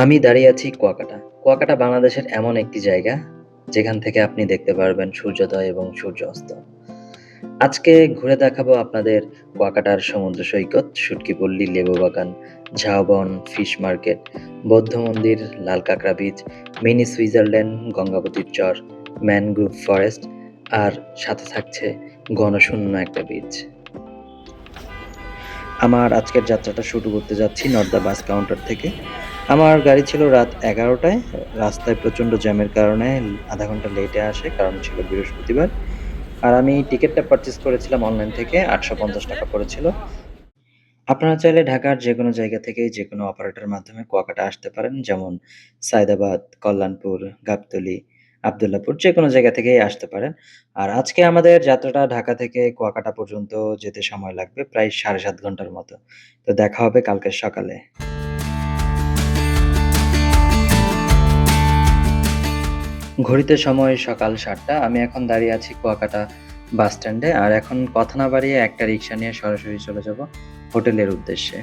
আমি দাঁড়িয়ে আছি কুয়াকাটা। কুয়াকাটা বাংলাদেশের এমন একটি জায়গা, যেখান থেকে আপনি দেখতে পারবেন সূর্যোদয় এবং সূর্যাস্ত। আজকে ঘুরে দেখাবো আপনাদের কুয়াকাটার সমুদ্র সৈকত, শুটকিপল্লী, লেবু বাগান, ঝাউবন, ফিশ মার্কেট, বৌদ্ধ মন্দির, লাল কাঁকড়া বিচ, মিনি সুইজারল্যান্ড, গঙ্গাবতীর চর, ম্যানগ্রোভ ফরেস্ট আর সাথে থাকছে ঘনশূন্য একটা বিচ। আমার আজকের যাত্রাটা শুরু করতে যাচ্ছি নর্দা বাস কাউন্টার থেকে। আমার গাড়ি ছিল রাত ১১টায়। রাস্তায় প্রচণ্ড জ্যামের কারণে আধা ঘন্টা লেটে আসে, কারণ ছিল বৃহস্পতিবার। আর আমি টিকেটটা পারচেজ করেছিলাম অনলাইন থেকে, ৳৮৫০ পড়েছিল। আপনারা চাইলে ঢাকার যেকোনো জায়গা থেকেই যেকোনো অপারেটরের মাধ্যমে কুয়াকাটা আসতে পারেন। যেমন সায়েদাবাদ, কল্যাণপুর, গাবতলী, আব্দুল্লাহপুর যেকোনো জায়গা থেকেই আসতে পারেন। আর আজকে আমাদের যাত্রাটা ঢাকা থেকে কুয়াকাটা পর্যন্ত যেতে সময় লাগবে প্রায় ৭.৫ ঘন্টার মতো। তো দেখা হবে কালকে সকালে। ঘড়িতে সময় সকাল ৭টা। আমি এখন দাঁড়িয়ে আছি কুয়াকাটা বাস স্ট্যান্ডে। আর এখন কথা না বাড়িয়ে একটা রিক্সা নিয়ে সরাসরি চলে যাব হোটেলের উদ্দেশ্যে।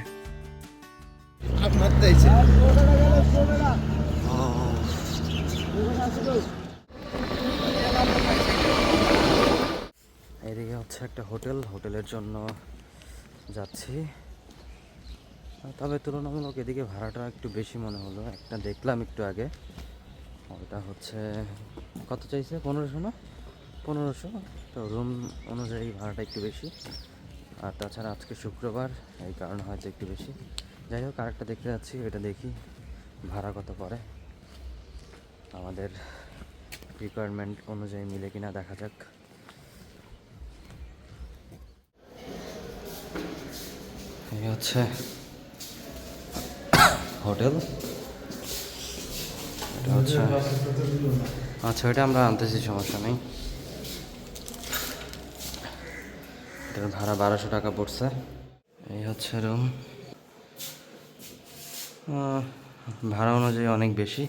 এদিকে হচ্ছে একটা হোটেল, হোটেলের জন্য যাচ্ছি। তবে তুলনামূলক এদিকে ভাড়াটা একটু বেশি মনে হলো। একটা দেখলাম একটু আগে, ওটা হচ্ছে কত চাইছে, ১৫০০ না ১৫০০। তো রুম অনুযায়ী ভাড়াটা একটু বেশি। আর তাছাড়া আজকে শুক্রবার, এই কারণে হয়তো একটু বেশি। যাই হোক, আরেকটা দেখতে যাচ্ছি, এটা দেখি ভাড়া কত পড়ে, আমাদের রিকোয়ারমেন্ট অনুযায়ী মিলে কিনা দেখা যাক। এই হচ্ছে হোটেল। এটা হচ্ছে, আচ্ছা এটা আমরা আনতেছি, সমস্যা নেই। এটার ভাড়া ১২০০ টাকা পড়ছে। এই হচ্ছে রুম। ভাড়া অনুযায়ী অনেক বেশি,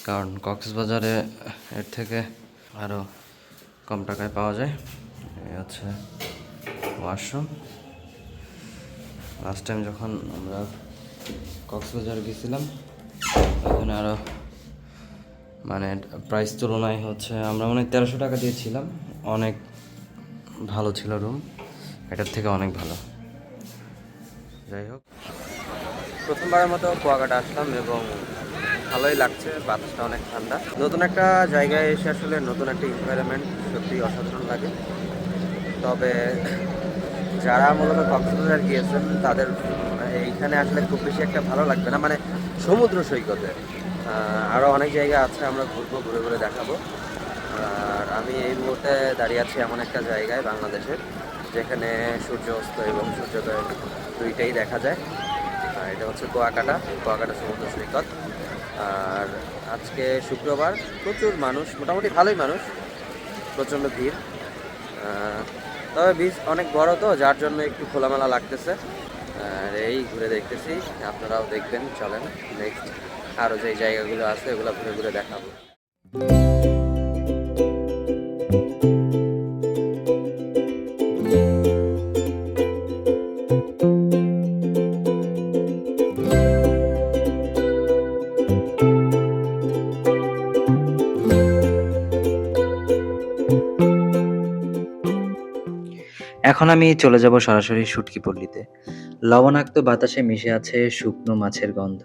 কারণ কক্সবাজারে এর থেকে আরও কম টাকায় পাওয়া যায়। এই হচ্ছে ওয়াশরুম। লাস্ট টাইম যখন আমরা কক্সবাজার গেছিলাম, ওখানে আরও মানে প্রাইস তুলনায় হচ্ছে আমরা মানে ১৩০০ টাকা দিয়েছিলাম। অনেক ভালো ছিল রুম, এটার থেকে অনেক ভালো। যাই হোক, প্রথমবারের মতো কুয়াকাটা আসলাম এবং ভালোই লাগছে, বাতাসটা অনেক ঠান্ডা। নতুন একটা জায়গায় এসে আসলে নতুন একটা এনভায়রনমেন্ট সত্যিই অসাধারণ লাগে। তবে যারা মূলত কক্সবাজার গিয়েছেন তাদের এইখানে আসলে খুব বেশি একটা ভালো লাগবে না, মানে সমুদ্র সৈকতে। আরও অনেক জায়গা আছে, আমরা ঘুরবো, ঘুরে ঘুরে দেখাবো। আর আমি এই মুহূর্তে দাঁড়িয়ে আছি এমন একটা জায়গায় বাংলাদেশের, যেখানে সূর্য অস্ত এবং সূর্যোদয় দুইটাই দেখা যায়। এটা হচ্ছে কুয়াকাটা, কুয়াকাটা সমুদ্র সৈকত। আর আজকে শুক্রবার, প্রচুর মানুষ, মোটামুটি ভালোই মানুষ, প্রচণ্ড ভিড়। তবে বীজ অনেক বড়, তো যার জন্য একটু খোলামেলা লাগতেছে। আর এই ঘুরে দেখতেছি, আপনারাও দেখবেন, চলেন নেক্সট আরও যে জায়গাগুলো আছে ওগুলো ঘুরে ঘুরে দেখাবো। এখন আমি চলে যাব সরাসরি শুটকিপল্লীতে। লবণাক্ত বাতাসে মিশে আছে শুকনো মাছের গন্ধ।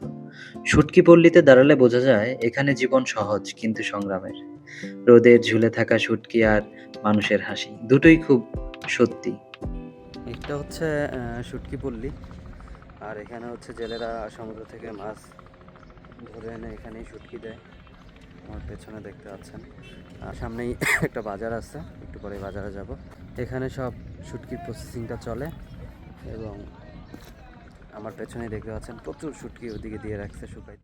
শুটকিপল্লীতে দাঁড়ালে বোঝা যায় এখানে জীবন সহজ কিন্তু সংগ্রামের। রোদে ঝুলে থাকা শুটকি আর মানুষের হাসি, দুটোই খুব সত্যি। এটা হচ্ছে শুটকিপল্লী। আর এখানে হচ্ছে জেলেরা সমুদ্র থেকে মাছ ধরে এনে এখানেই শুটকি দেয়। আমার পেছনে দেখতে পাচ্ছেন, আর সামনেই একটা বাজার আছে, একটু পরে বাজারে যাব। এখানে সব শুটকির প্রসেসিংটা চলে এবং আমার পেছনে দেখতে পাচ্ছেন প্রচুর শুটকি ওদিকে দিয়ে রাখছে শুকাই।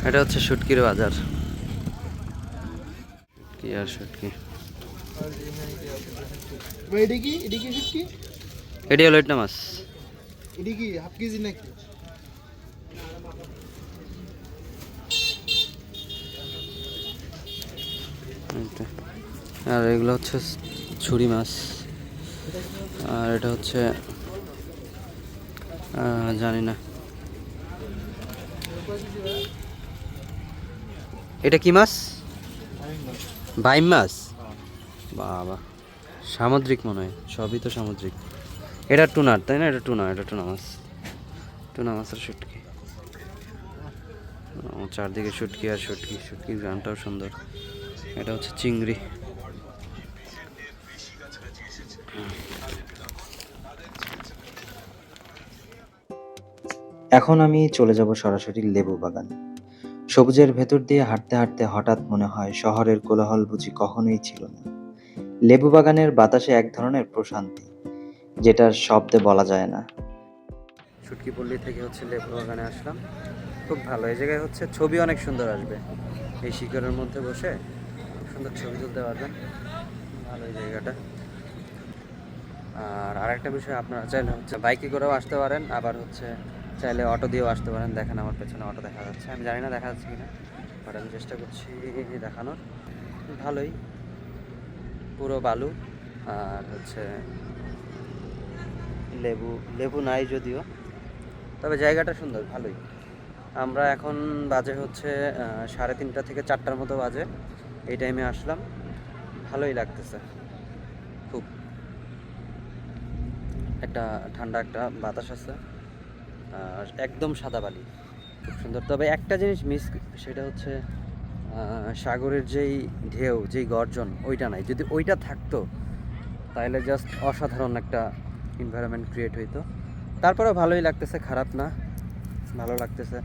এটা হচ্ছে শুটকির বাজার, কি আর শুটকি। এটি হলো এটা মাছ। আর এগুলো হচ্ছে ছুরি মাছ। আর এটা হচ্ছে জানি না, এটা কি মাছ? বাইম মাছ। বাবা, সামুদ্রিক মনে হয়, সবই তো সামুদ্রিক। এটা টুনার, তাই না? এটা টুনা মাছ, টুনা মাছের শুটকি। চারদিকে শুটকি আর শুটকি, শুটকির গ্রামটাও সুন্দর। এটা হচ্ছে চিংড়ি। এখন আমি চলে যাব সরাসরি লেবু বাগান। সবুজের ভেতর দিয়ে হাঁটতে হাঁটতে হঠাৎ মনে হয় শহরের কোলাহল বুঝি কখনোই ছিল না। লেবু বাগানের বাতাসে এক ধরনের প্রশান্তি, যেটার শব্দে বলা যায় না। শুটকি পল্লী থেকে হচ্ছে লেবু বাগানে আসলাম। খুব ভালো, এই জায়গায় হচ্ছে ছবি অনেক সুন্দর আসবে। এই শিকড়ের মধ্যে বসে সুন্দর ছবি তুলতে পারবেন। ভালো এই জায়গাটা। আর আরেকটা বিষয়, আপনারা চাইলে হচ্ছে বাইকে করেও আসতে পারেন, আবার হচ্ছে চাইলে অটো দিয়েও আসতে পারেন। দেখেন আমার পেছনে অটো দেখা যাচ্ছে, আমি জানি না দেখা যাচ্ছে কিনা, বাট আমি চেষ্টা করছি দেখানোর। ভালোই, পুরো বালু। আর হচ্ছে লেবু লেবু নাই যদিও, তবে জায়গাটা সুন্দর, ভালোই। আমরা এখন বাজে হচ্ছে 3:30 থেকে 4টার মতো বাজে। এই টাইমে আসলাম, ভালোই লাগতেছে খুব। একটা ঠান্ডা একটা বাতাস আছে, আর একদম সাদা বালি, খুব সুন্দর। তবে একটা জিনিস মিস, সেটা হচ্ছে সাগরের যেই ঢেউ, যেই গর্জন, ওইটা নাই। যদি ওইটা থাকতো তাহলে জাস্ট অসাধারণ একটা এনভায়রনমেন্ট ক্রিয়েট হইতো। তারপরেও ভালোই লাগতেছে, খারাপ না, ভালো লাগতেছে।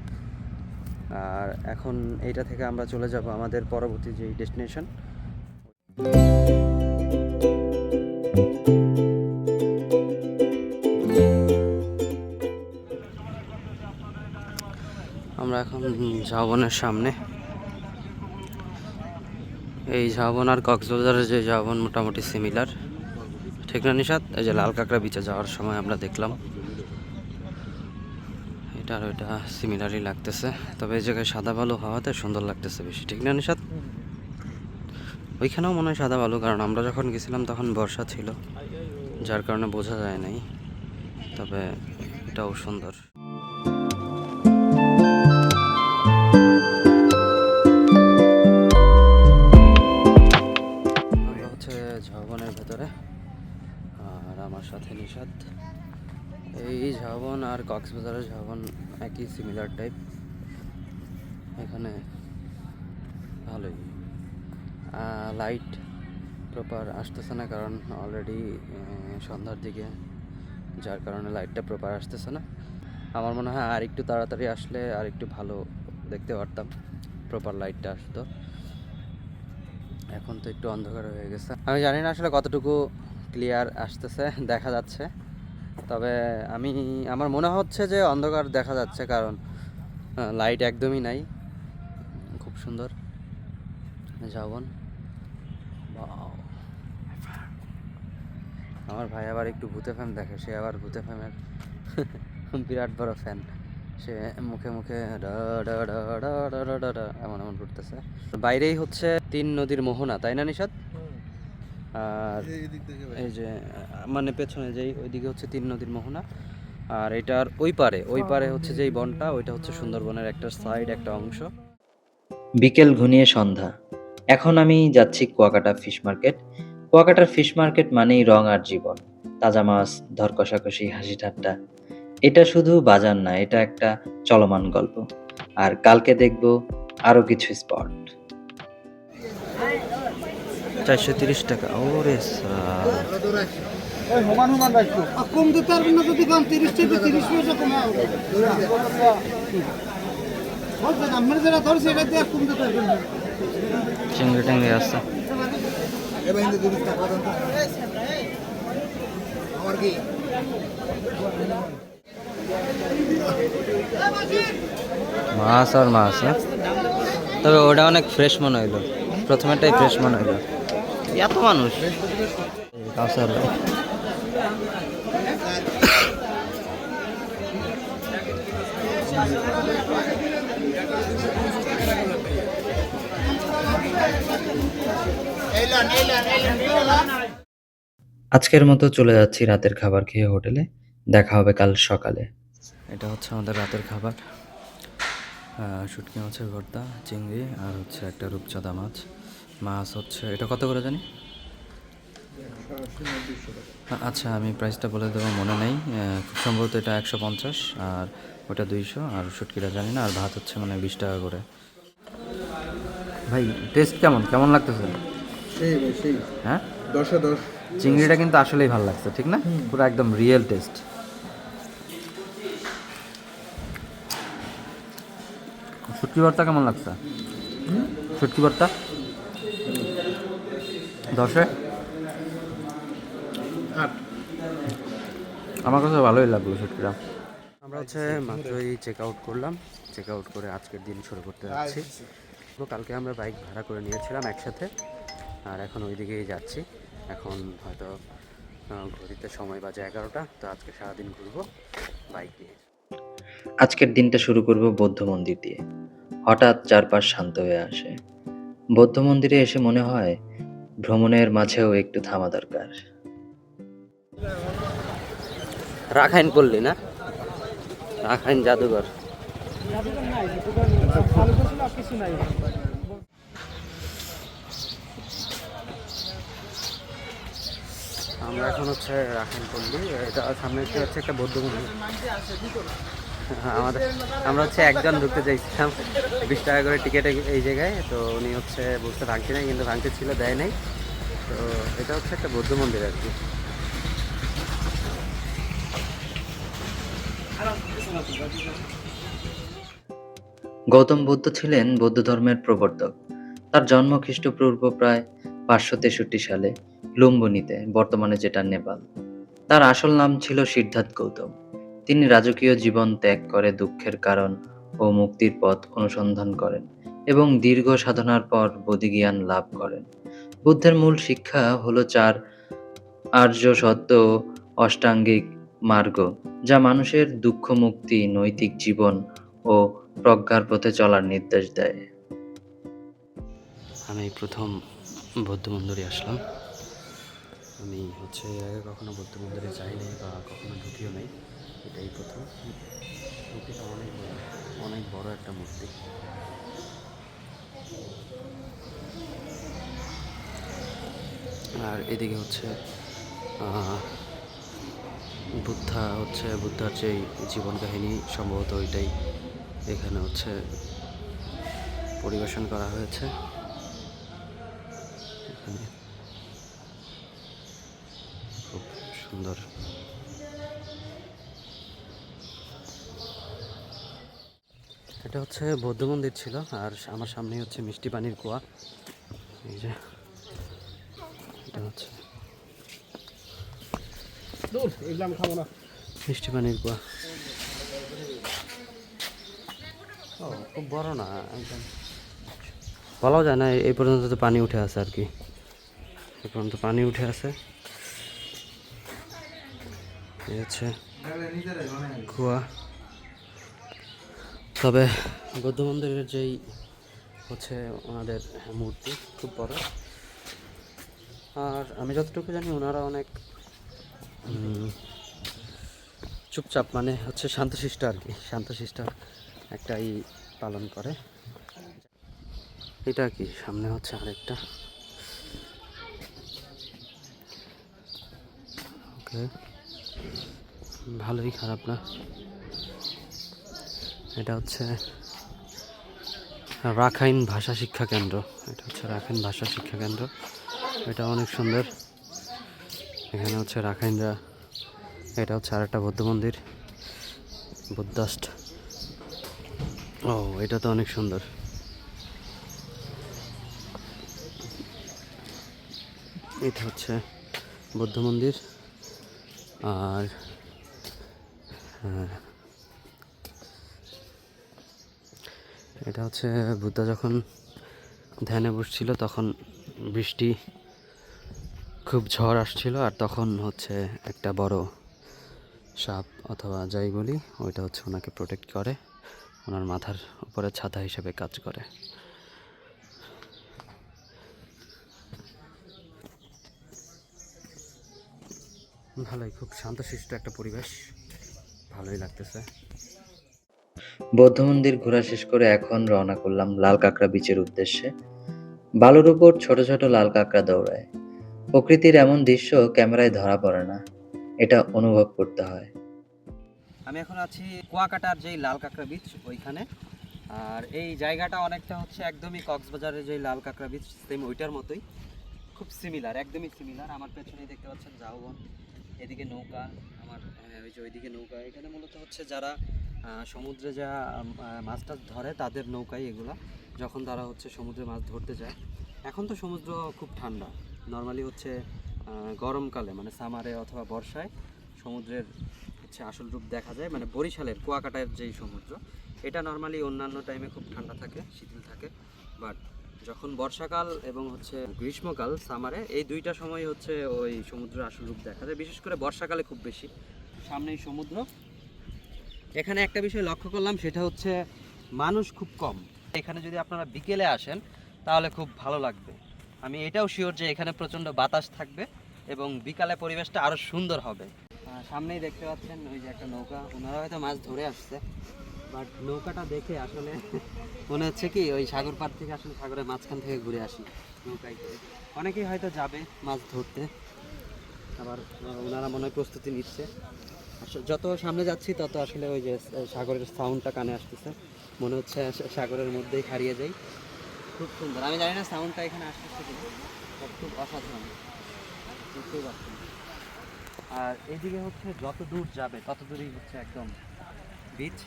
আর এখন এইটা থেকে আমরা চলে যাব আমাদের পরবর্তী যেই ডেস্টিনেশন। আমরা এখন ঝাউবনের সামনে। এই ঝাউবন আর কক্সবাজারের যে ঝাউবন মোটামুটি সিমিলার, ঠিক না নিশাত? এই যে লাল কাঁকড়া বিচে যাওয়ার সময় আমরা দেখলাম, এটা আর ওইটা সিমিলারই লাগতেছে। তবে এই জায়গায় সাদা বালু হওয়াতে সুন্দর লাগতেছে বেশি, ঠিক না নিশাত? ওইখানেও মনে হয় সাদা বালু, কারণ আমরা যখন গেছিলাম তখন বর্ষা ছিল, যার কারণে বোঝা যায় নাই। তবে এটাও সুন্দর। আমরা হচ্ছে ঝাউবনের ভেতরে, আর আমার সাথে নিশাত। এই ঝাউবন আর কক্সবাজারের ঝাউবন একই, সিমিলার টাইপ। এখানে ভালোই লাইট প্রপার আসতেছে না, কারণ অলরেডি সন্ধ্যার দিকে, যার কারণে লাইটটা প্রপার আসতেছে না। আমার মনে হয় আর একটু তাড়াতাড়ি আসলে আর একটু ভালো দেখতে পারতাম, প্রপার লাইটটা আসতো। এখন তো একটু অন্ধকার হয়ে গেছে, আমি জানি না আসলে কতটুকু ক্লিয়ার আসতেছে, দেখা যাচ্ছে। তবে আমার মনে হচ্ছে যে অন্ধকার দেখা যাচ্ছে, কারণ লাইট একদমই নাই। খুব সুন্দর ঝাউবন। আমার ভাই আবার একটু ভূতে ফ্যান দেখে, সে আবার ভূতে ফ্যানের বিরাট বড় ফ্যান। সে মুখে মুখে এমন এমন করতেছে। বাইরেই হচ্ছে 3 নদীর মোহনা, তাই না নিশাত? আর এই যে মানে পেছনে যেই ওইদিকে হচ্ছে 3 নদীর মোহনা, আর এটার ওই পারে হচ্ছে যেই বনটা, ওইটা হচ্ছে সুন্দরবনের একটা সাইড, একটা অংশ। বিকেল ঘনিয়ে সন্ধ্যা। এখন আমি যাচ্ছি কুয়াকাটা ফিশ মার্কেট। কুয়াকাটার ফিশ মার্কেট মানেই রং আর জীবন, তাজা মাছ, দর কষাকষি, হাসি ঠাট্টা। এটা শুধু বাজার না, এটা একটা চলমান গল্প। আর কালকে দেখব আরো কিছু স্পট। 430 টাকা, ওরে কম দিতে পারবেন না, যদি কম 30 থেকে 30 পয়সা কমে হবে। আমরা যারা ধরছি এটা দিয়ে কম দিতে পারবেন না। চিংড়ি টিংড়ি আছে। আমার কি মাছ আর মাছ, হ্যাঁ। তবে ওটা অনেক ফ্রেশ মনে হইলো, প্রথমেটাই ফ্রেশ মনে হইলো। এত মানুষ কাউসার ভাই। আজকের মতো চলে যাচ্ছি রাতের খাবার খেয়ে হোটেলে। দেখা হবে কাল সকালে। এটা হচ্ছে আমাদের রাতের খাবার। শুটকি মাছের ভর্তা, চিংড়ি আর হচ্ছে একটা রূপচাঁদা মাছ। মাছ হচ্ছে এটা কত করে জানি? আচ্ছা, আমি প্রাইসটা বলে দেবো, মনে নেই। খুব সম্ভবত এটা 150 আর ওটা 200, আর শুটকিটা জানি না। আর ভাত হচ্ছে মানে 20 টাকা করে। ভাই টেস্ট কেমন কেমন লাগতেছে? সেই ভাই সেই হ্যাঁ, 10-এ 10। চিংড়িটা কিন্তু আসলেই ভালো লাগছে, ঠিক না? পুরো একদম রিয়েল টেস্ট। শুটকি ভর্তা কেমন লাগছে? শুটকি ভর্তা 10-এ 8। আমার কাছে ভালোই লাগলো শুটকিটা। আমরা হচ্ছে মাত্রই চেক আউট করলাম। চেক আউট করে আজকের দিন শুরু করতে যাচ্ছি। তো কালকে আমরা বাইক ভাড়া করে নিয়েছিলাম একসাথে, আর এখন ওই দিকেই যাচ্ছি। এখন হয়তো ঘড়িতে সময় বাজে 11টা। তো আজকে সারাদিন ঘুরবো বাইক নিয়ে। আজকের দিনটা শুরু করব বৌদ্ধ মন্দির দিয়ে। হঠাৎ চারপাশ শান্ত হয়ে আসে। বৌদ্ধ মন্দিরে এসে মনে হয় ভ্রমণের মাঝেও একটু থামা দরকার। রাখাইন পল্লী না? রাখাইন জাদুঘর। আমরা এখন হচ্ছে রাখাইন পল্লী, এটা সামনে হচ্ছে একটা বৌদ্ধ মন্দির। আমরা হচ্ছে একজন ঢুকতে চাইছিলাম, 20 টাকা করে টিকিট এই জায়গায়। তো উনি হচ্ছে বুঝতে ভাঙছি নাই, কিন্তু ভাঙতে ছিল, দেয় নাই। তো এটা হচ্ছে একটা বৌদ্ধ মন্দির আর কি। গৌতম বুদ্ধ ছিলেন বৌদ্ধ ধর্মের প্রবর্তক। তার জন্ম খ্রিস্টপূর্ব প্রায় 563 সালে লুম্বিনীতে, বর্তমানে যেটা নেপাল। তার আসল নাম ছিল সিদ্ধার্থ গৌতম। তিনি রাজকীয় জীবন ত্যাগ করে দুঃখের কারণ ও মুক্তির পথ অনুসন্ধান করেন এবং দীর্ঘ সাধনার পর বোধিজ্ঞান লাভ করেন। বুদ্ধের মূল শিক্ষা হলো 4 আর্য সত্য ও অষ্টাঙ্গিক মার্গ, যা মানুষের দুঃখ মুক্তি, নৈতিক জীবন ও প্রজ্ঞার পথে চলার নির্দেশ দেয়। আমি প্রথম বৌদ্ধ মন্দিরে আসলাম। আমি হচ্ছে এর আগে কখনো বৌদ্ধ মন্দিরে যাইনি বা কখনো ঢুকিও নাই, এটাই প্রথম। মূর্তিটা অনেক বড় একটা মূর্তি। আর এদিকে হচ্ছে বুদ্ধার যে জীবন কাহিনী, সম্ভবত ওইটাই এখানে হচ্ছে পরিবেশন করা হয়েছে। এখানে খুব সুন্দর। এটা হচ্ছে বৌদ্ধ মন্দির ছিল, আর আমার সামনেই হচ্ছে মিষ্টি পানির কুয়া। এই যে এটা হচ্ছে মিষ্টি পানির কুয়া। ও খুব বড় না, একদম বলাও যায় না। এই পর্যন্ত তো পানি উঠে আছে আর কি, এই পর্যন্ত পানি উঠে আছে। এই হচ্ছে কুয়া। তবে বৌদ্ধ মন্দিরের যেই হচ্ছে ওনাদের মূর্তি খুব বড়। আর আমি যতটুকু জানি ওনারা অনেক চুপচাপ, মানে হচ্ছে শান্তশিষ্ট আর কি, শান্তশিষ্ট একটাই পালন করে। এটা কি সামনে হচ্ছে আরেকটা। ওকে, ভালোই, খারাপ না। এটা হচ্ছে রাখাইন ভাষা শিক্ষা কেন্দ্র। এটা হচ্ছে রাখাইন ভাষা শিক্ষা কেন্দ্র। এটা অনেক সুন্দর। এখানে হচ্ছে রাখাইনরা। এটা হচ্ছে আরেকটা বৌদ্ধ মন্দির, বুদ্ধাস্ট। ও, এটা তো অনেক সুন্দর। এটা হচ্ছে বৌদ্ধ মন্দির। আর এটা হচ্ছে বুদ্ধ যখন ধ্যানে বসছিল, তখন বৃষ্টি, খুব ঝড় আসছিল, আর তখন হচ্ছে একটা বড় সাপ অথবা যাই বলি, ওইটা হচ্ছে ওনাকে প্রোটেক্ট করে, ওনার মাথার উপরে ছাতা হিসেবে কাজ করে। ভালোই, খুব শান্তশিষ্ট একটা পরিবেশ, ভালোই লাগতেছে। বৌদ্ধ মন্দির ঘোরা শেষ করে এখন রওনা করলাম লাল কাঁকড়া বিচের উদ্দেশ্যে। বালুর উপর ছোট ছোট লাল কাঁকড়া দৌড়ায়। প্রকৃতির এমন দৃশ্য ক্যামেরায় ধরা পড়ে না, এটা অনুভব করতে হয়। আমি এখন আছি কুয়াকাটার যেই লাল কাঁকড়া বিচ ওইখানে। আর এই জায়গাটা অনেকটা হচ্ছে একদমই কক্সবাজারের যেই লাল কাঁকড়া বিচ সেম ওইটার মতোই, খুব সিমিলার, একদমই সিমিলার। আমার পেছনেই দেখতে পাচ্ছেন ঝাউবন, এদিকে নৌকা, আমার ওই যে ওইদিকে নৌকা। এখানে মূলত হচ্ছে যারা সমুদ্রে যা মাছ টাছ ধরে তাদের নৌকাই এগুলা, যখন তারা হচ্ছে সমুদ্রে মাছ ধরতে যায়। এখন তো সমুদ্র খুব ঠান্ডা, নর্মালি হচ্ছে গরমকালে মানে সামারে অথবা বর্ষায় সমুদ্রের হচ্ছে আসল রূপ দেখা যায়। মানে বরিশালের কুয়াকাটার যেই সমুদ্র, এটা নর্মালি অন্যান্য টাইমে খুব ঠান্ডা থাকে, শীতল থাকে। বাট যখন বর্ষাকাল এবং হচ্ছে গ্রীষ্মকাল সামারে, এই দুইটা সময় হচ্ছে ওই সমুদ্রের আসল রূপ দেখা যায়, বিশেষ করে বর্ষাকালে খুব বেশি। সামনেই সমুদ্র। এখানে একটা বিষয় লক্ষ্য করলাম, সেটা হচ্ছে মানুষ খুব কম। এখানে যদি আপনারা বিকেলে আসেন তাহলে খুব ভালো লাগবে। আমি এটাও শিওর যে এখানে প্রচণ্ড বাতাস থাকবে এবং বিকালে পরিবেশটা আরও সুন্দর হবে। সামনেই দেখতে পাচ্ছেন ওই যে একটা নৌকা, ওনারা হয়তো মাছ ধরে আসছে। বাট নৌকাটা দেখে আসলে মনে হচ্ছে কি ওই সাগর পাড় থেকে আসলে সাগরের মাঝখান থেকে ঘুরে আসি নৌকায় করে। অনেকেই হয়তো যাবে মাছ ধরতে, আবার ওনারা মনে হয় প্রস্তুতি নিচ্ছে। যত সামনে যাচ্ছি তত আসলে ওই যে সাগরের সাউন্ডটা কানে আসতেছে, মনে হচ্ছে সাগরের মধ্যেই হারিয়ে যাই। খুব সুন্দর। আমি জানি না সাউন্ডটা এখানে আসতেছে কিনা, খুব অসাধারণ, বুঝতেই পারছেন। আর এইদিকে হচ্ছে যত দূর যাবে তত দূরই হচ্ছে একদম বিচ,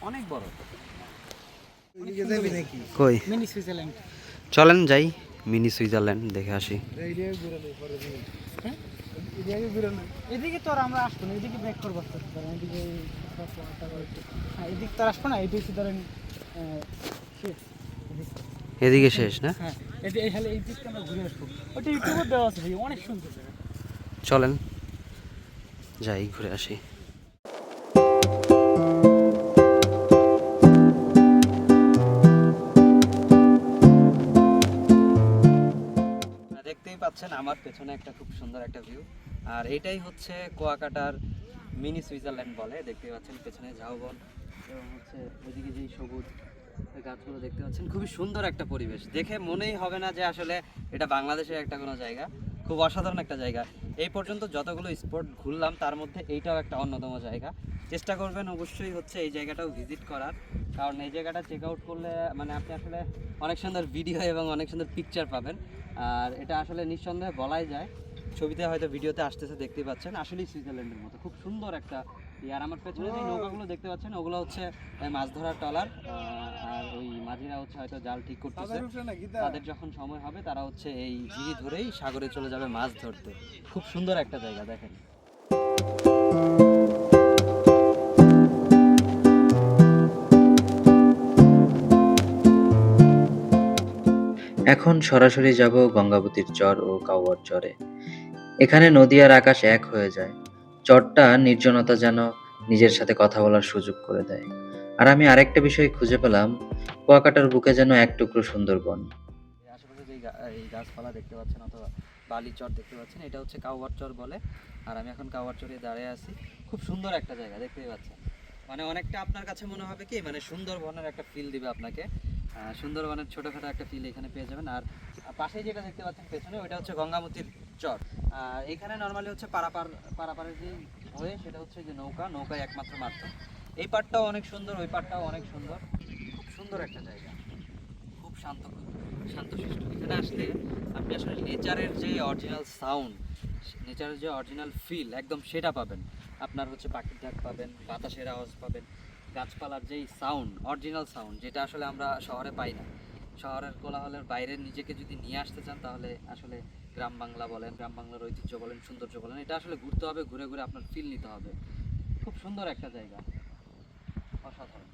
অনেক বড়। কই মিনি সুইজারল্যান্ড। চলেন যাই মিনি সুইজারল্যান্ড দেখে আসি। এদিকে তো আর আমরা আসবো না, এদিকে ব্রেক করবো। এদিকে হ্যাঁ, এদিকে তো আর আসবো না, এদিকে ধরেন শেষ। এদিকে শেষ না? হ্যাঁ, এই দিকটা আমরা ঘুরে আসবো। ওটা ইউটিউবে দেওয়া আছে ভাই, অনেক সুন্দর জায়গা। চলেন যাই ঘুরে আসি। দেখতেই পাচ্ছেন আমার পেছনে একটা খুব সুন্দর একটা ভিউ, আর এটাই হচ্ছে কুয়াকাটার মিনি সুইজারল্যান্ড বলে। দেখতেই পাচ্ছেন পেছনে ঝাউবন এবং হচ্ছে ওইদিকে যেই সবুজ গাছগুলো দেখতে পাচ্ছেন, খুবই সুন্দর একটা পরিবেশ। দেখে মনেই হবে না যে আসলে এটা বাংলাদেশের একটা কোনো জায়গা। খুব অসাধারণ একটা জায়গা। এই পর্যন্ত যতগুলো স্পট ঘুরলাম তার মধ্যে এইটাও একটা অন্যতম জায়গা। চেষ্টা করবেন অবশ্যই হচ্ছে এই জায়গাটাও ভিজিট করার, কারণ এই জায়গাটা চেক আউট করলে মানে আপনি আসলে অনেক সুন্দর ভিডিও এবং অনেক সুন্দর পিকচার পাবেন। আর এটা আসলে নিঃসন্দেহে বলাই যায়, ছবিতে হয়তো ভিডিওতে আসতেছে দেখতেই পাচ্ছেন, আসলেই সুইজারল্যান্ডের মতো খুব সুন্দর একটা। আর আমার পেছনে যে নৌকাগুলো দেখতে পাচ্ছেন ওগুলো হচ্ছে মাছ ধরার ট্রলার। আর ওই মাঝিরা হচ্ছে হয়তো জাল ঠিক করতেছে, তাদের যখন সময় হবে তারা হচ্ছে এই ঝিরি ধরেই সাগরে চলে যাবে মাছ ধরতে। খুব সুন্দর একটা জায়গা দেখেন। এখন সরাসরি যাব গঙ্গাবতীর চর ও কাউয়ার চরে। এখানে নদী আর আকাশ এক হয়ে যায়। চরটা নির্জনতা যেন নিজের সাথে কথা বলার সুযোগ করে দেয়। আর আমি আরেকটা বিষয় খুঁজে পেলাম, কুয়াকাটার বুকে যেন এক টুকরো সুন্দরবন। আশেপাশে যে এই গাছপালা দেখতে পাচ্ছেন অথবা বালি চর দেখতে পাচ্ছেন, এটা হচ্ছে কাউয়ার চর বলে। আর আমি এখন কাউয়ার চরে দাঁড়িয়ে আছি। খুব সুন্দর একটা জায়গা দেখতেই পাচ্ছেন, মানে অনেকটা আপনার কাছে মনে হবে কি মানে সুন্দরবনের একটা ফিল দিবে আপনাকে। সুন্দরবনের ছোটোখাটো একটা ফিল এখানে পেয়ে যাবেন। আর পাশেই যেটা দেখতে পাচ্ছেন পেছনে, ওইটা হচ্ছে গঙ্গামতির চর। আর এখানে নর্মালি হচ্ছে পারাপারের যে হয়ে সেটা হচ্ছে যে নৌকায় একমাত্র মাধ্যম। এই পাড়টাও অনেক সুন্দর, ওই পাড়টাও অনেক সুন্দর। খুব সুন্দর একটা জায়গা, খুব শান্তশিষ্ট। এখানে আসলে আপনি আসলে নেচারের যে অরিজিনাল সাউন্ড, নেচারের যে অরিজিনাল ফিল একদম সেটা পাবেন। আপনার হচ্ছে পাখির ডাক পাবেন, বাতাসের আওয়াজ পাবেন, গাছপালার যেই সাউন্ড, অরিজিনাল সাউন্ড, যেটা আসলে আমরা শহরে পাই না। শহরের কোলাহলের বাইরে নিজেকে যদি নিয়ে আসতে চান তাহলে আসলে গ্রাম বাংলা বলেন, গ্রাম বাংলার ঐতিহ্য বলেন, সৌন্দর্য বলেন, এটা আসলে ঘুরতে হবে, ঘুরে ঘুরে আপনার ফিল নিতে হবে। খুব সুন্দর একটা জায়গা, অসাধারণ।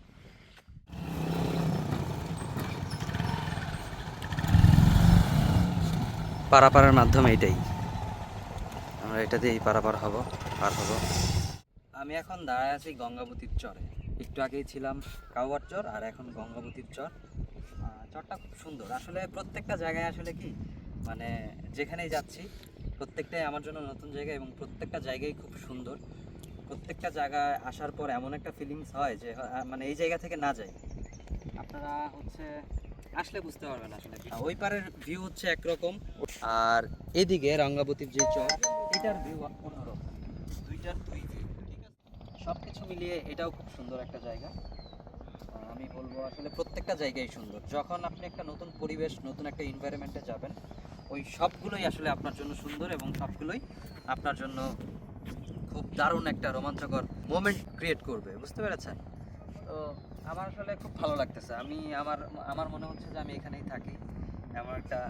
পারাপারের মাধ্যমে এটাই, আমরা এটা দিয়েই পারাপার পার হব। আমি এখন দাঁড়ায় আছি গঙ্গাবতীর চরে। একটু আগেই ছিলাম কাউয়ার চর, আর এখন গঙ্গাবতীর চর। চরটা খুব সুন্দর। আসলে প্রত্যেকটা জায়গায় আসলে কি মানে যেখানেই যাচ্ছি প্রত্যেকটাই আমার জন্য নতুন জায়গা এবং প্রত্যেকটা জায়গায় খুব সুন্দর। প্রত্যেকটা জায়গায় আসার পর এমন একটা ফিলিংস হয় যে মানে এই জায়গা থেকে না যায়, আপনারা হচ্ছে আসলে বুঝতে পারবেন আসলে। ওই পারের ভিউ হচ্ছে একরকম, আর এদিকে রাঙ্গাবতীর যে চর, এটার ভিউ অন্যরকম। দুইটার দুই ভিউ, ঠিক আছে। সব কিছু মিলিয়ে এটাও খুব সুন্দর একটা জায়গা। আমি বলবো আসলে প্রত্যেকটা জায়গায় সুন্দর। যখন আপনি একটা নতুন পরিবেশ, নতুন একটা এনভায়রনমেন্টে যাবেন, ওই সবগুলোই আসলে আপনার জন্য সুন্দর এবং সবগুলোই আপনার জন্য খুব দারুণ একটা রোমাঞ্চকর মোমেন্ট ক্রিয়েট করবে, বুঝতে পেরেছেন? তো আমার আসলে খুব ভালো লাগতেছে। আমার আমার মনে হচ্ছে যে আমি এখানেই থাকি, এমন একটা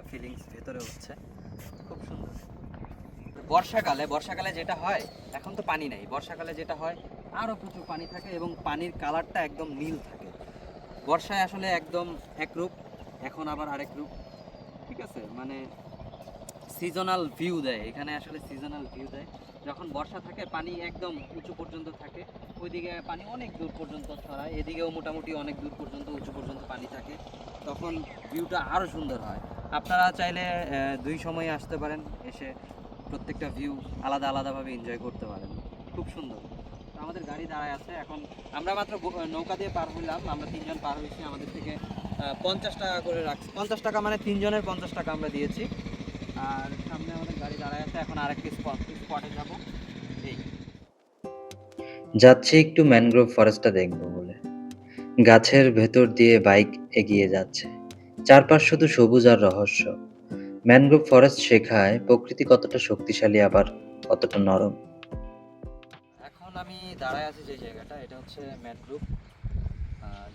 ফিলিংস ভেতরে হচ্ছে। খুব সুন্দর। বর্ষাকালে যেটা হয়, এখন তো পানি নাই, বর্ষাকালে যেটা হয় আরও প্রচুর পানি থাকে এবং পানির কালারটা একদম নীল থাকে। বর্ষায় আসলে একদম এক রূপ, এখন আবার আরেক রূপ, ঠিক আছে। মানে সিজনাল ভিউ দেয় এখানে, আসলে সিজনাল ভিউ দেয়। যখন বর্ষা থাকে পানি একদম উঁচু পর্যন্ত থাকে, ওইদিকে পানি অনেক দূর পর্যন্ত ছড়ায়, এদিকেও মোটামুটি অনেক দূর পর্যন্ত উঁচু পর্যন্ত পানি থাকে, তখন ভিউটা আরও সুন্দর হয়। আপনারা চাইলে দুই সময়ে আসতে পারেন, এসে প্রত্যেকটা ভিউ আলাদা আলাদাভাবে এনজয় করতে পারেন। খুব সুন্দর। তো আমাদের গাড়ি দাঁড়ায় আছে এখন, আমরা মাত্র নৌকা দিয়ে পার হইলাম, আমরা 3 জন পার হয়েছি, আমাদের থেকে 50 টাকা করে রাখছি। 50 টাকা মানে 3 জনের 50 টাকা আমরা দিয়েছি। আর সামনে আমাদের গাড়ি দাঁড়ায় আছে, এখন আরেকটি স্পটে যাব। এই যাচ্ছি একটু ম্যানগ্রোভ ফরেস্টটা দেখব বলে। গাছের ভেতর দিয়ে বাইক এগিয়ে যাচ্ছে। চারপাশ শুধু সবুজ আর রহস্য। ম্যানগ্রোভ ফরেস্ট শেখায় প্রকৃতি কতটা শক্তিশালী আবার কতটা নরম। এখন আমি দাঁড়ায় আছি যে জায়গাটা, এটা হচ্ছে ম্যানগ্রোভ।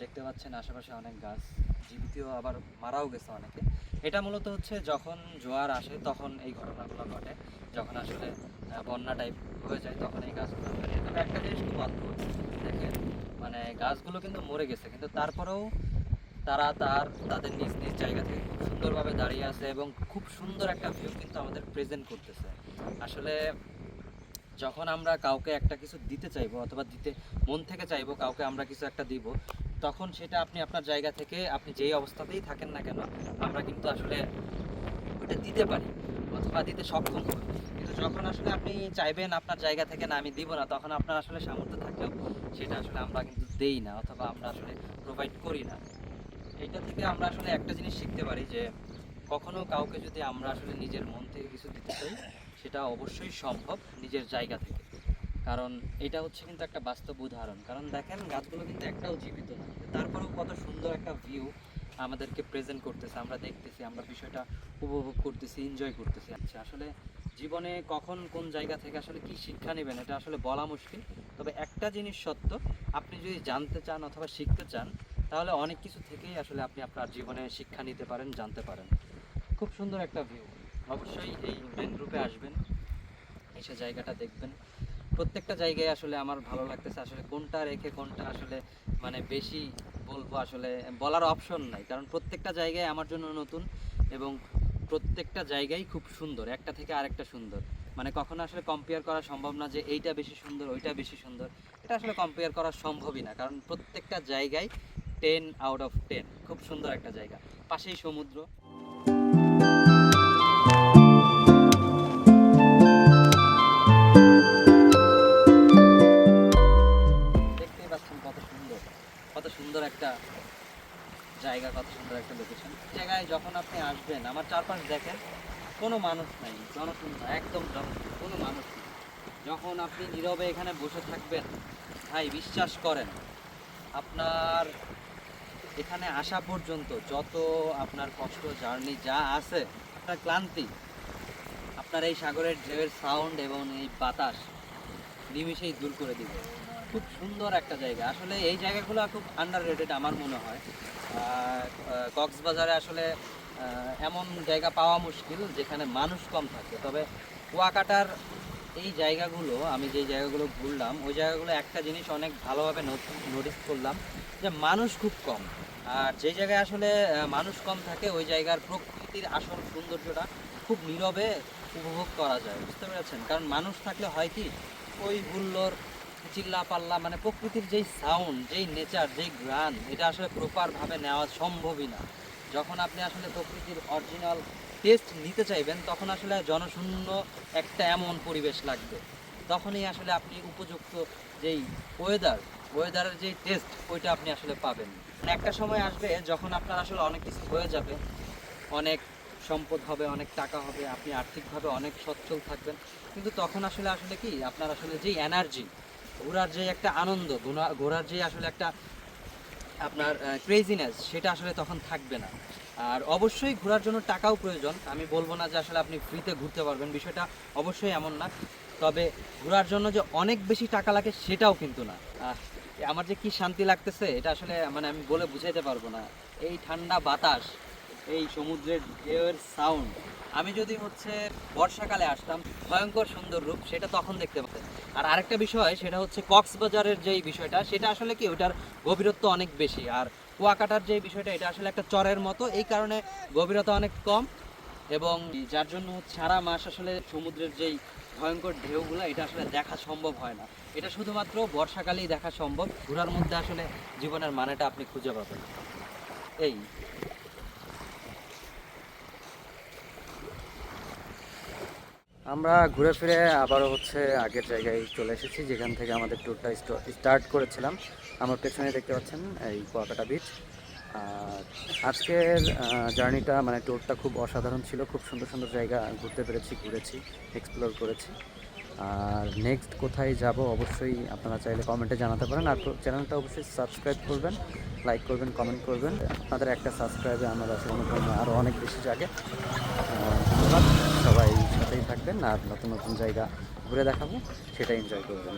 দেখতে পাচ্ছেন আশেপাশে অনেক গাছ, জীবিতও আবার মারাও গেছে অনেকে। এটা মূলত হচ্ছে যখন জোয়ার আসে তখন এই ঘটনাগুলো ঘটে, যখন আসলে বন্যা টাইপ হয়ে যায় তখন এই গাছগুলো মরে। তবে একটা জিনিস খুব অদ্ভুত, দেখেন মানে গাছগুলো কিন্তু মরে গেছে, কিন্তু তারপরেও তারা তাদের নিজ নিজ জায়গা থেকে খুব সুন্দরভাবে দাঁড়িয়ে আছে এবং খুব সুন্দর একটা ভিউ কিন্তু আমাদের প্রেজেন্ট করতেছে। আসলে যখন আমরা কাউকে একটা কিছু দিতে চাইবো অথবা দিতে মন থেকে চাইবো কাউকে আমরা কিছু একটা দিব, তখন সেটা আপনি আপনার জায়গা থেকে আপনি যেই অবস্থাতেই থাকেন না কেন, আমরা কিন্তু আসলে ওটা দিতে পারি অথবা দিতে সক্ষম হই। কিন্তু যখন আসলে আপনি চাইবেন আপনার জায়গা থেকে না আমি দিব না, তখন আপনার আসলে সামর্থ্য থাকলেও সেটা আসলে আমরা কিন্তু দেই না অথবা আমরা আসলে প্রোভাইড করি না। এইটা থেকে আমরা আসলে একটা জিনিস শিখতে পারি যে কখনো কাউকে যদি আমরা আসলে নিজের মন থেকে কিছু দিতে চাই, সেটা অবশ্যই সম্ভব নিজের জায়গা থেকে। কারণ এটা হচ্ছে কিন্তু একটা বাস্তব উদাহরণ। কারণ দেখেন গাছগুলো কিন্তু একটাও জীবিত না, তারপরেও কত সুন্দর একটা ভিউ আমাদেরকে প্রেজেন্ট করতেছে, আমরা দেখতেছি, আমরা বিষয়টা উপভোগ করতেছি, এনজয় করতেছি। আচ্ছা, আসলে জীবনে কখন কোন জায়গা থেকে আসলে কি শিক্ষা নেবেন এটা আসলে বলা মুশকিল। তবে একটা জিনিস সত্য, আপনি যদি জানতে চান অথবা শিখতে চান, তাহলে অনেক কিছু থেকেই আসলে আপনি আপনার জীবনে শিক্ষা নিতে পারেন, জানতে পারেন। খুব সুন্দর একটা ভিউ। অবশ্যই এই মেন গ্রুপে আসবেন, এসে জায়গাটা দেখবেন। প্রত্যেকটা জায়গায় আসলে আমার ভালো লাগতেছে। আসলে কোনটা রেখে কোনটা আসলে মানে বেশি বলবো, আসলে বলার অপশন নাই, কারণ প্রত্যেকটা জায়গায় আমার জন্য নতুন এবং প্রত্যেকটা জায়গায় খুব সুন্দর, একটা থেকে আরেকটা সুন্দর। মানে কখনো আসলে কম্পেয়ার করা সম্ভব না যে এইটা বেশি সুন্দর ওইটা বেশি সুন্দর, এটা আসলে কম্পেয়ার করা সম্ভবই না, কারণ প্রত্যেকটা জায়গায় 10 out of 10 খুব সুন্দর একটা জায়গা, পাশেই সমুদ্র। দেখতেই পাচ্ছেন কত সুন্দর একটা জায়গা, কত সুন্দর একটা লোকেশন। জায়গায় যখন আপনি আসবেন, আমার চারপাশ দেখেন কোনো মানুষ নাই, জনশূন্য, একদম জনশূন্য, কোনো মানুষ নেই। যখন আপনি নীরবে এখানে বসে থাকবেন, ভাই বিশ্বাস করেন আপনার এখানে আসা পর্যন্ত যত আপনার কষ্ট, জার্নি যা আছে, আপনার ক্লান্তি, আপনার এই সাগরের ঢেউয়ের সাউন্ড এবং এই বাতাস নিমিষেই দূর করে দিবে। খুব সুন্দর একটা জায়গা। আসলে এই জায়গাগুলো খুব আন্ডাররেটেড আমার মনে হয়। কক্সবাজারে আসলে এমন জায়গা পাওয়া মুশকিল যেখানে মানুষ কম থাকে। তবে কুয়াকাটার এই জায়গাগুলো, আমি যে জায়গাগুলো ঘুরলাম ওই জায়গাগুলো একটা জিনিস অনেক ভালোভাবে নোটিস করলাম, যে মানুষ খুব কম। আর যে জায়গায় আসলে মানুষ কম থাকে ওই জায়গার প্রকৃতির আসল সৌন্দর্যটা খুব নীরবে উপভোগ করা যায়, বুঝতে পেরেছেন? কারণ মানুষ থাকলে হয় কি, ওই হুল্লোড়, চিল্লা পাল্লা, মানে প্রকৃতির যেই সাউন্ড, যেই নেচার, যেই গ্রান, এটা আসলে প্রপারভাবে নেওয়া সম্ভবই না। যখন আপনি আসলে প্রকৃতির অরিজিনাল টেস্ট নিতে চাইবেন, তখন আসলে জনশূন্য একটা এমন পরিবেশ লাগবে তখনই আসলে আপনি উপযুক্ত যেই ওয়েদারের যেই টেস্ট ওইটা আপনি আসলে পাবেন। মানে একটা সময় আসবে যখন আপনার আসলে অনেক কিছু হয়ে যাবে, অনেক সম্পদ হবে, অনেক টাকা হবে, আপনি আর্থিকভাবে অনেক সচ্ছল থাকবেন, কিন্তু তখন আসলে আসলে কি আপনার আসলে যেই এনার্জি, ঘোরার যে একটা আনন্দ, ঘোরার যে আসলে একটা আপনার ক্রেজিনেস, সেটা আসলে তখন থাকবে না। আর অবশ্যই ঘোরার জন্য টাকাও প্রয়োজন, আমি বলবো না যে আসলে আপনি ফ্রিতে ঘুরতে পারবেন, বিষয়টা অবশ্যই এমন না। তবে ঘোরার জন্য যে অনেক বেশি টাকা লাগে সেটাও কিন্তু না। আমার যে কি শান্তি লাগতেছে এটা আসলে মানে আমি বলে বুঝাইতে পারবো না। এই ঠান্ডা বাতাস, এই সমুদ্রের ঢেউয়ের সাউন্ড, আমি যদি হচ্ছে বর্ষাকালে আসতাম, ভয়ঙ্কর সুন্দর রূপ সেটা তখন দেখতে পেতেন। আর আরেকটা বিষয় সেটা হচ্ছে কক্সবাজারের যেই বিষয়টা, সেটা আসলে কি ওটার গভীরত্ব অনেক বেশি। আর কুয়াকাটার যে বিষয়টা, এটা আসলে একটা চরের মতো, এই কারণে গভীরতা অনেক কম, এবং যার জন্য সারা মাস আসলে সমুদ্রের যেই ভয়ঙ্কর ঢেউগুলো এটা আসলে দেখা সম্ভব হয় না। এটা শুধুমাত্র বর্ষাকালেই দেখা সম্ভব। ঘোরার মধ্যে আসলে জীবনের মানেটা আপনি খুঁজে পাবেন। এই আমরা ঘুরে ফিরে আবারও হচ্ছে আগের জায়গায় চলে এসেছি, যেখান থেকে আমাদের ট্যুরটা স্টার্ট করেছিলাম। আমার পেছনে দেখতে পাচ্ছেন এই কুয়াকাটা বিচ। আর আজকের জার্নিটা মানে ট্যুরটা খুব অসাধারণ ছিল, খুব সুন্দর সুন্দর জায়গা ঘুরতে পেরেছি, ঘুরেছি, এক্সপ্লোর করেছি। আর নেক্সট কোথায় যাব অবশ্যই আপনারা চাইলে কমেন্টে জানাতে পারেন। আর চ্যানেলটা অবশ্যই সাবস্ক্রাইব করবেন, লাইক করবেন, কমেন্ট করবেন। আপনাদের একটা সাবস্ক্রাইবে আমার আসলে আরও অনেক বেশি জাগে। ধন্যবাদ, সবাই সাথেই থাকবেন আর নতুন নতুন জায়গা ঘুরে দেখাবো, সেটা এনজয় করবেন।